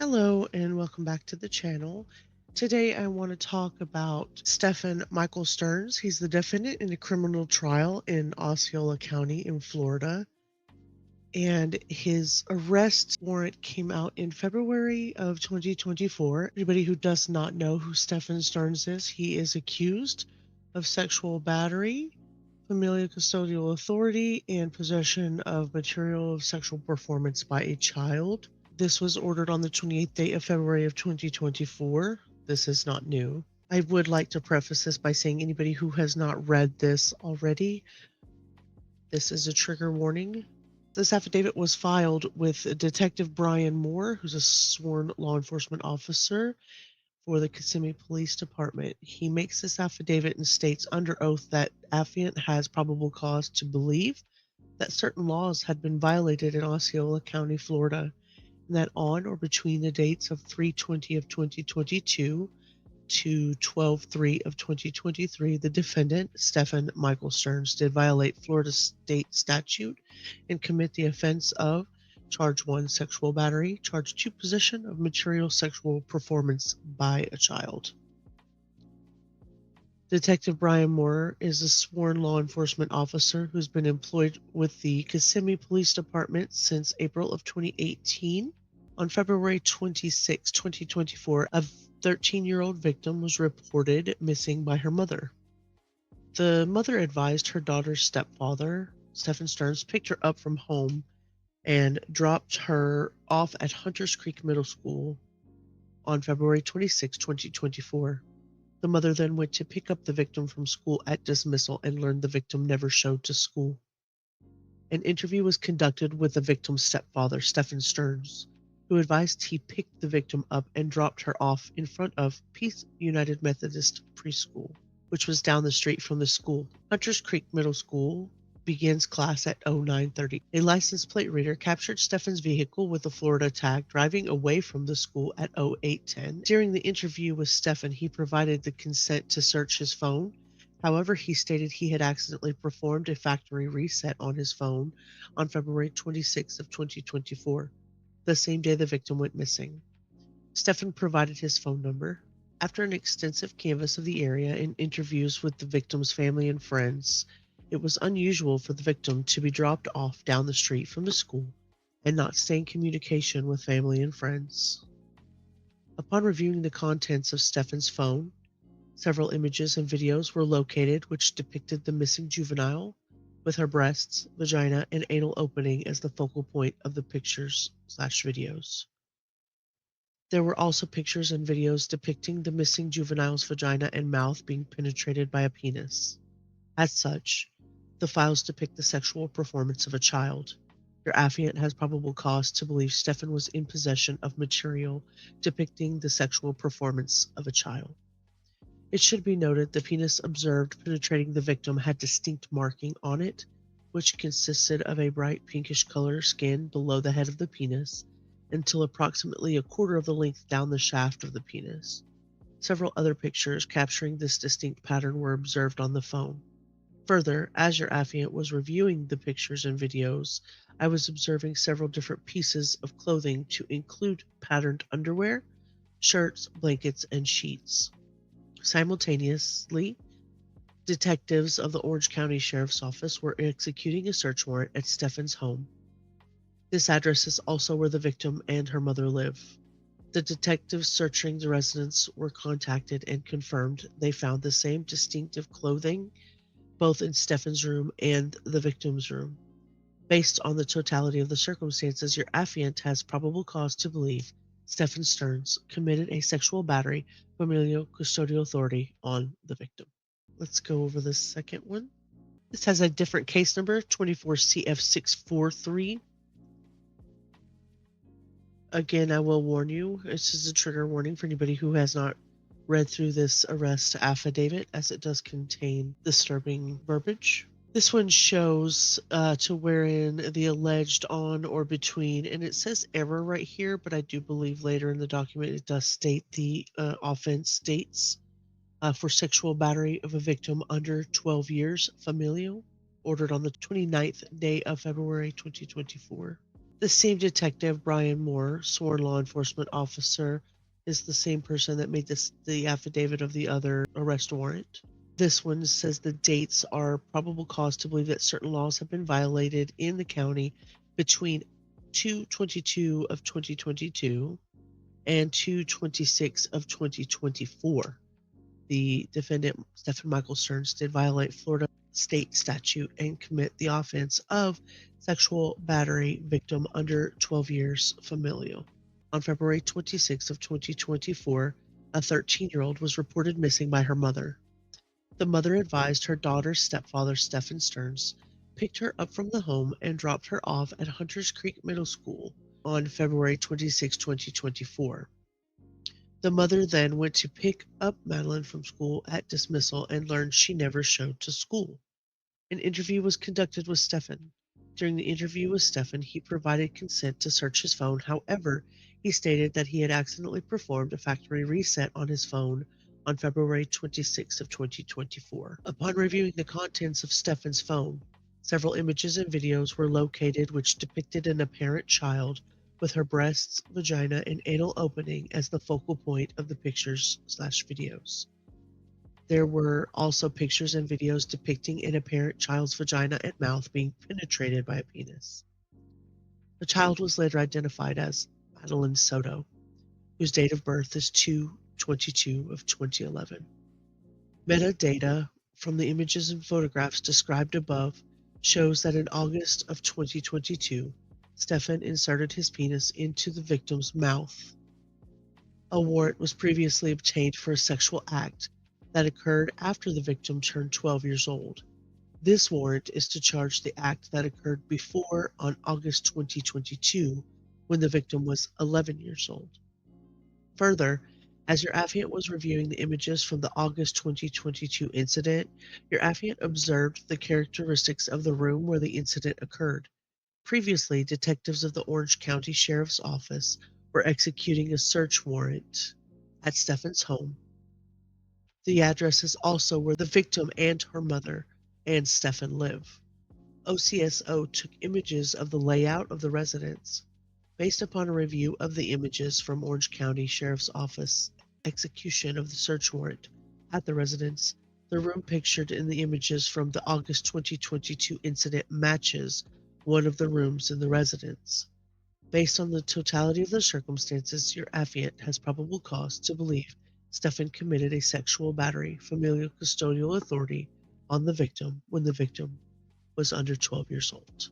Hello and welcome back to the channel. Today I want to talk about Stephen Michael Stearns. He's the defendant in a criminal trial in Osceola County in Florida. And his arrest warrant came out in February of 2024. Anybody who does not know who Stephen Stearns is, he is accused of sexual battery, familial custodial authority, and possession of material of sexual performance by a child. This was ordered on the 28th day of February of 2024. This is not new. I would like to preface this by saying anybody who has not read this already, this is a trigger warning. This affidavit was filed with Detective Brian Moore, who's a sworn law enforcement officer for the Kissimmee Police Department. He makes this affidavit and states under oath that affiant has probable cause to believe that certain laws had been violated in Osceola County, Florida, and that on or between the dates of 3/20 of 2022 to 12/3 of 2023, the defendant, Stephen Michael Stearns, did violate Florida state statute and commit the offense of Charge 1, sexual battery, Charge 2, possession of material sexual performance by a child. Detective Brian Moore is a sworn law enforcement officer who's been employed with the Kissimmee Police Department since April of 2018. On February 26, 2024, a 13-year-old victim was reported missing by her mother. The mother advised her daughter's stepfather, Stephen Stearns, picked her up from home and dropped her off at Hunters Creek Middle School on February 26, 2024. The mother then went to pick up the victim from school at dismissal and learned the victim never showed to school. An interview was conducted with the victim's stepfather, Stephen Stearns, who advised he picked the victim up and dropped her off in front of Peace United Methodist Preschool, which was down the street from the school. Hunters Creek Middle School begins class at 09:30. A license plate reader captured Stephen's vehicle with a Florida tag driving away from the school at 08:10. During the interview with Stephen, he provided the consent to search his phone. However, he stated he had accidentally performed a factory reset on his phone on February 26th of 2024, the same day the victim went missing. Stephen provided his phone number. After an extensive canvass of the area and interviews with the victim's family and friends, it was unusual for the victim to be dropped off down the street from the school and not stay in communication with family and friends. Upon reviewing the contents of Stephen's phone, several images and videos were located which depicted the missing juvenile with her breasts, vagina, and anal opening as the focal point of the pictures/videos. There were also pictures and videos depicting the missing juvenile's vagina and mouth being penetrated by a penis. As such, the files depict the sexual performance of a child. Your affiant has probable cause to believe Stephen was in possession of material depicting the sexual performance of a child. It should be noted the penis observed penetrating the victim had distinct marking on it, which consisted of a bright pinkish color skin below the head of the penis until approximately a quarter of the length down the shaft of the penis. Several other pictures capturing this distinct pattern were observed on the phone. Further, as your affiant was reviewing the pictures and videos, I was observing several different pieces of clothing to include patterned underwear, shirts, blankets, and sheets. Simultaneously, detectives of the Orange County Sheriff's Office were executing a search warrant at Stephen's home. This address is also where the victim and her mother live. The detectives searching the residence were contacted and confirmed they found the same distinctive clothing both in Stephen's room and the victim's room. Based on the totality of the circumstances, your affiant has probable cause to believe Stephen Stearns committed a sexual battery, familial custodial authority on the victim. Let's go over the second one. This has a different case number, 24CF643. Again, I will warn you, this is a trigger warning for anybody who has not read through this arrest affidavit, as it does contain disturbing verbiage. This one shows to wherein the alleged on or between, and it says error right here, but I do believe later in the document it does state the offense dates for sexual battery of a victim under 12 years, familial, ordered on the 29th day of February 2024. The same detective, Brian Moore, sworn law enforcement officer, is the same person that made the affidavit of the other arrest warrant. This one says the dates are probable cause to believe that certain laws have been violated in the county between 2/22 of 2022 and 2/26 of 2024. The defendant, Stephen Michael Stearns, did violate Florida state statute and commit the offense of sexual battery victim under 12 years familial. On February 26 of 2024, a 13-year-old was reported missing by her mother. The mother advised her daughter's stepfather, Stephan Stearns, picked her up from the home and dropped her off at Hunters Creek Middle School on February 26, 2024. The mother then went to pick up Madeline from school at dismissal and learned she never showed to school. An interview was conducted with Stephan. During the interview with Stephan, he provided consent to search his phone. However, he stated that he had accidentally performed a factory reset on his phone on February 26 of 2024. Upon reviewing the contents of Stephan's phone, several images and videos were located which depicted an apparent child with her breasts, vagina, and anal opening as the focal point of the pictures/videos. There were also pictures and videos depicting an apparent child's vagina and mouth being penetrated by a penis. The child was later identified as Madeline Soto, whose date of birth is 2/22 of 2011. Metadata from the images and photographs described above shows that in August of 2022, Stephan inserted his penis into the victim's mouth. A warrant was previously obtained for a sexual act that occurred after the victim turned 12 years old. This warrant is to charge the act that occurred before on August 2022 when the victim was 11 years old. Further, as your affiant was reviewing the images from the August 2022 incident, your affiant observed the characteristics of the room where the incident occurred. Previously, detectives of the Orange County Sheriff's Office were executing a search warrant at Stephan's home. The address is also where the victim and her mother and Stephan live. OCSO took images of the layout of the residence. Based upon a review of the images from Orange County Sheriff's Office execution of the search warrant at the residence, the room pictured in the images from the August 2022 incident matches one of the rooms in the residence. Based on the totality of the circumstances, your affiant has probable cause to believe Stephan committed a sexual battery familial custodial authority on the victim when the victim was under 12 years old.